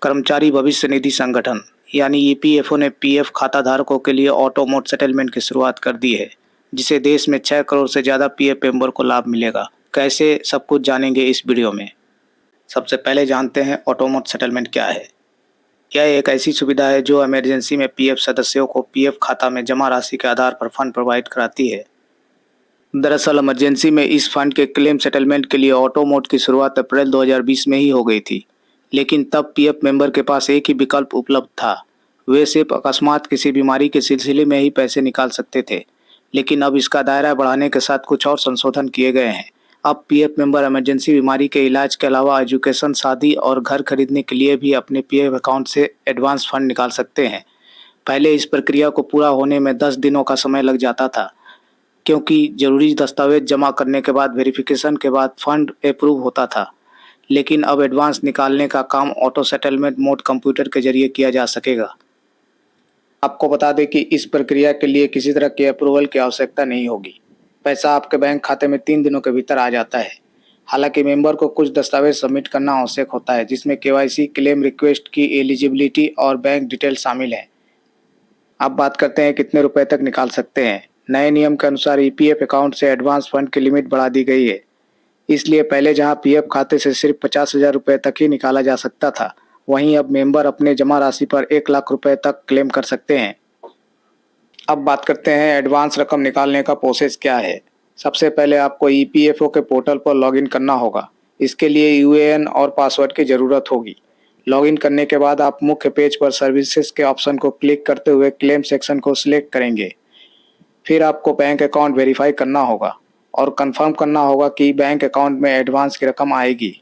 कर्मचारी भविष्य निधि संगठन यानी ईपीएफओ ने पीएफ खाता धारकों के लिए ऑटो मोड सेटलमेंट की शुरुआत कर दी है, जिसे देश में 6 करोड़ से ज़्यादा पीएफ मेंबर को लाभ मिलेगा। कैसे, सब कुछ जानेंगे इस वीडियो में। सबसे पहले जानते हैं ऑटो मोड सेटलमेंट क्या है। यह एक ऐसी सुविधा है जो इमरजेंसी में पीएफ सदस्यों को पीएफ खाता में जमा राशि के आधार पर फंड प्रोवाइड कराती है। दरअसल इमरजेंसी में इस फंड के क्लेम सेटलमेंट के लिए ऑटो मोड की शुरुआत अप्रैल 2020 में ही हो गई थी, लेकिन तब पीएफ मेंबर के पास एक ही विकल्प उपलब्ध था। वे सिर्फ अकस्मात किसी बीमारी के सिलसिले में ही पैसे निकाल सकते थे, लेकिन अब इसका दायरा बढ़ाने के साथ कुछ और संशोधन किए गए हैं। अब पीएफ मेंबर इमरजेंसी बीमारी के इलाज के अलावा एजुकेशन, शादी और घर खरीदने के लिए भी अपने पीएफ अकाउंट से एडवांस फंड निकाल सकते हैं। पहले इस प्रक्रिया को पूरा होने में 10 दिनों का समय लग जाता था, क्योंकि जरूरी दस्तावेज जमा करने के बाद वेरिफिकेशन के बाद फंड अप्रूव होता था। लेकिन अब एडवांस निकालने का काम ऑटो सेटलमेंट मोड कंप्यूटर के जरिए किया जा सकेगा। आपको बता दें कि इस प्रक्रिया के लिए किसी तरह के अप्रूवल की आवश्यकता नहीं होगी। पैसा आपके बैंक खाते में 3 दिनों के भीतर आ जाता है। हालांकि मेंबर को कुछ दस्तावेज सबमिट करना आवश्यक होता है, जिसमें केवाईसी, क्लेम रिक्वेस्ट की एलिजिबिलिटी और बैंक डिटेल शामिल है। अब बात करते हैं कितने रुपए तक निकाल सकते हैं। नए नियम के अनुसार ईपीएफ अकाउंट से एडवांस फंड की लिमिट बढ़ा दी गई है। इसलिए पहले जहां पीएफ खाते से सिर्फ 50,000 रुपये तक ही निकाला जा सकता था, वहीं अब मेंबर अपने जमा राशि पर 1 लाख रुपए तक क्लेम कर सकते हैं। अब बात करते हैं एडवांस रकम निकालने का प्रोसेस क्या है। सबसे पहले आपको ईपीएफओ के पोर्टल पर लॉगिन करना होगा। इसके लिए यूएएन और पासवर्ड की ज़रूरत होगी। लॉगिन करने के बाद आप मुख्य पेज पर सर्विसेज के ऑप्शन को क्लिक करते हुए क्लेम सेक्शन को सिलेक्ट करेंगे। फिर आपको बैंक अकाउंट वेरीफाई करना होगा और कंफर्म करना होगा कि बैंक अकाउंट में एडवांस की रकम आएगी।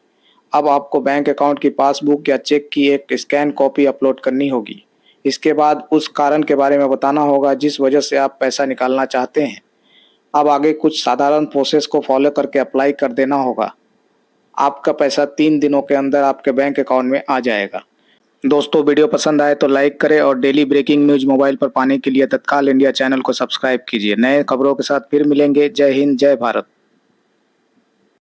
अब आपको बैंक अकाउंट की पासबुक या चेक की एक स्कैन कॉपी अपलोड करनी होगी। इसके बाद उस कारण के बारे में बताना होगा जिस वजह से आप पैसा निकालना चाहते हैं। अब आगे कुछ साधारण प्रोसेस को फॉलो करके अप्लाई कर देना होगा। आपका पैसा 3 दिनों के अंदर आपके बैंक अकाउंट में आ जाएगा। दोस्तों, वीडियो पसंद आए तो लाइक करें और डेली ब्रेकिंग न्यूज मोबाइल पर पाने के लिए तत्काल इंडिया चैनल को सब्सक्राइब कीजिए। नए खबरों के साथ फिर मिलेंगे। जय हिंद, जय भारत।